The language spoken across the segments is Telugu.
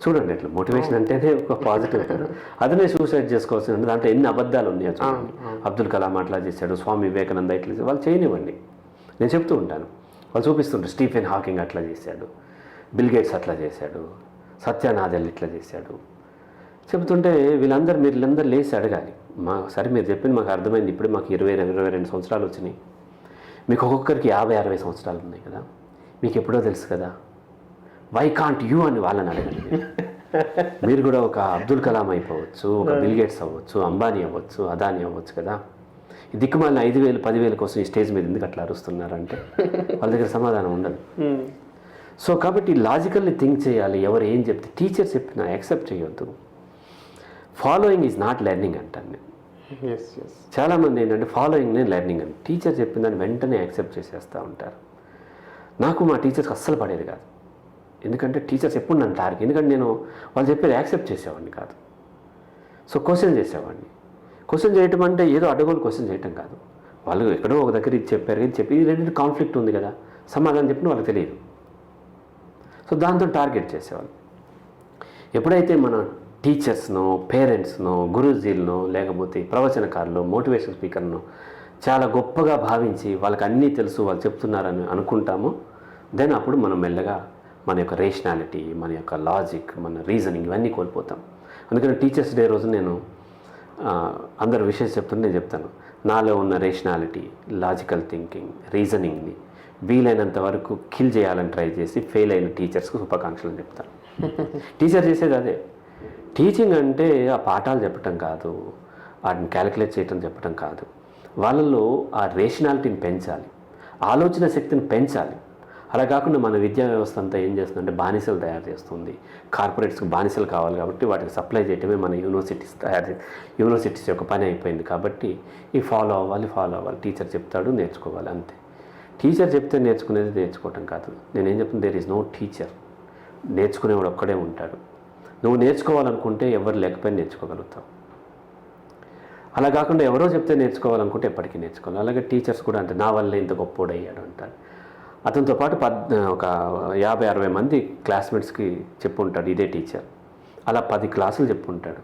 చూడండి అట్లా మోటివేషన్ అంటేనే ఒక పాజిటివ్ కదా. అదనే సూసైడ్ చేసుకోవాల్సింది. దాంట్లో ఎన్ని అబద్ధాలు ఉన్నాయో చూడండి. అబ్దుల్ కలాం అట్లా చేశాడు, స్వామి వివేకానంద ఇట్లా చేశాడు. వాళ్ళు చేయనివ్వండి, నేను చెప్తూ ఉంటాను. వాళ్ళు చూపిస్తుంటారు, స్టీఫెన్ హాకింగ్ అట్లా చేశాడు, బిల్ గేట్స్ అట్లా చేశాడు, సత్య నాదెల్ ఇట్లా చేశాడు చెబుతుంటే వీళ్ళందరూ లేచి అడగాలి. సరే మీరు చెప్పింది మాకు అర్థమైంది, ఇప్పుడే మాకు 22 సంవత్సరాలు వచ్చినాయి, మీకు ఒక్కొక్కరికి 50-60 సంవత్సరాలు ఉన్నాయి కదా, మీకు ఎప్పుడో తెలుసు కదా, వై కాంట్ యూ అని వాళ్ళని అడగండి. మీరు కూడా ఒక అబ్దుల్ కలాం అయిపోవచ్చు, ఒక బిల్ గేట్స్ అవ్వచ్చు, అంబానీ అవ్వచ్చు, అదానీ అవ్వచ్చు కదా. ఈ దిక్కుమాలిన 5,000 10,000 కోసం ఈ స్టేజ్ మీద ఎందుకు అట్లా అరుస్తున్నారంటే వాళ్ళ దగ్గర సమాధానం ఉండదు. సో కాబట్టి లాజికల్లీ థింక్ చేయాలి. ఎవరు ఏం చెప్తే టీచర్ చెప్పినా యాక్సెప్ట్ చేయొద్దు. ఫాలోయింగ్ ఈజ్ నాట్ లెర్నింగ్ అంటాను నేను. చాలామంది ఏంటంటే ఫాలోయింగ్నే లెర్నింగ్ అని, టీచర్ చెప్పిన దాన్ని వెంటనే యాక్సెప్ట్ చేసేస్తూ ఉంటారు. నాకు మా టీచర్స్కి అస్సలు పడేది కాదు. ఎందుకంటే టీచర్స్ ఎప్పుడు నన్ను టార్గెట్, ఎందుకంటే నేను వాళ్ళు చెప్పేది యాక్సెప్ట్ చేసేవాడిని కాదు. సో క్వశ్చన్ చేసేవాడిని. క్వశ్చన్ చేయటం అంటే ఏదో అడ్డగోలు క్వశ్చన్ చేయటం కాదు. వాళ్ళు ఎక్కడో ఒక దగ్గర ఇది చెప్పారు, ఇది చెప్పి ఇది రెండు కాన్ఫ్లిక్ట్ ఉంది కదా, సమాధానం చెప్పిన వాళ్ళకి తెలియదు. సో దాంతో టార్గెట్ చేసేవాళ్ళు. ఎప్పుడైతే మన టీచర్స్ను, పేరెంట్స్ను, గురూజీలను, లేకపోతే ప్రవచనకారులు, మోటివేషన్ స్పీకర్ను చాలా గొప్పగా భావించి వాళ్ళకి అన్నీ తెలుసు, వాళ్ళు చెప్తున్నారని అనుకుంటామో దెన్ అప్పుడు మనం మెల్లగా మన యొక్క రేషనాలిటీ, మన యొక్క లాజిక్, మన రీజనింగ్ ఇవన్నీ కోల్పోతాం. అందుకని టీచర్స్ డే రోజు నేను అందరు విషయం చెప్తుంటే నేను చెప్తాను, నాలో ఉన్న రేషనాలిటీ, లాజికల్ థింకింగ్, రీజనింగ్ని వీలైనంత వరకు కిల్ చేయాలని ట్రై చేసి ఫెయిల్ అయిన టీచర్స్కి శుభాకాంక్షలు చెప్తాను. టీచర్ చేసేది అదే. టీచింగ్ అంటే ఆ పాఠాలు చెప్పటం కాదు, వాటిని క్యాలిక్యులేట్ చేయటం చెప్పటం కాదు. వాళ్ళలో ఆ రేషనాలిటీని పెంచాలి, ఆలోచన శక్తిని పెంచాలి. అలా కాకుండా మన విద్యా వ్యవస్థ అంతా ఏం చేస్తుందంటే బానిసలు తయారు చేస్తుంది. కార్పొరేట్స్కి బానిసలు కావాలి కాబట్టి వాటికి సప్లై చేయటమే మన యూనివర్సిటీస్ యొక్క పని అయిపోయింది. కాబట్టి ఈ ఫాలో అవ్వాలి. టీచర్ చెప్తాడు, నేర్చుకోవాలి, అంతే. టీచర్ చెప్తే నేర్చుకునేది నేర్చుకోవటం కాదు. నేనేం చెప్తాను, దేర్ ఈజ్ నో టీచర్. నేర్చుకునేవాడు ఒక్కడే ఉంటాడు. నువ్వు నేర్చుకోవాలనుకుంటే ఎవరు లేకపోయినా నేర్చుకోగలుగుతావు. అలా కాకుండా ఎవరో చెప్తే నేర్చుకోవాలనుకుంటే ఎప్పటికీ నేర్చుకోవాలి. అలాగే టీచర్స్ కూడా అంటే నా వల్ల ఇంత గొప్పోడయ్యాడు అంటారు. అతనితో పాటు ఒక 50-60 మంది క్లాస్మేట్స్కి చెప్పుంటాడు ఇదే టీచర్. అలా 10 క్లాసులు చెప్పుంటాడు.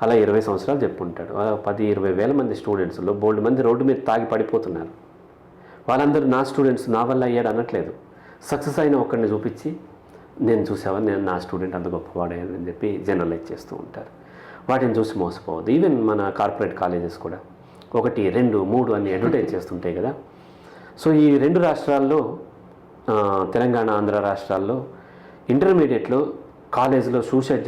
అలా 20 సంవత్సరాలు చెప్పుంటాడు. 10-20 వేల మంది స్టూడెంట్స్లో బోల్డ్ మంది రోడ్డు మీద తాగి పడిపోతున్నారు. వాళ్ళందరూ నా స్టూడెంట్స్, నా వల్ల అయ్యాడు అనట్లేదు. సక్సెస్ అయిన ఒక్కడిని చూపించి నేను చూసావా, నేను నా స్టూడెంట్ అంత గొప్పవాడని చెప్పి జనరలైజ్ చేస్తూ ఉంటారు. వాటిని చూసి మోసపోవద్దు. ఈవెన్ మన కార్పొరేట్ కాలేజెస్ కూడా 1, 2, 3 అని అడ్వర్టైజ్ చేస్తుంటాయి కదా. సో ఈ 2 రాష్ట్రాల్లో, తెలంగాణ, ఆంధ్ర రాష్ట్రాల్లో ఇంటర్మీడియట్లో కాలేజీలో సూసైడ్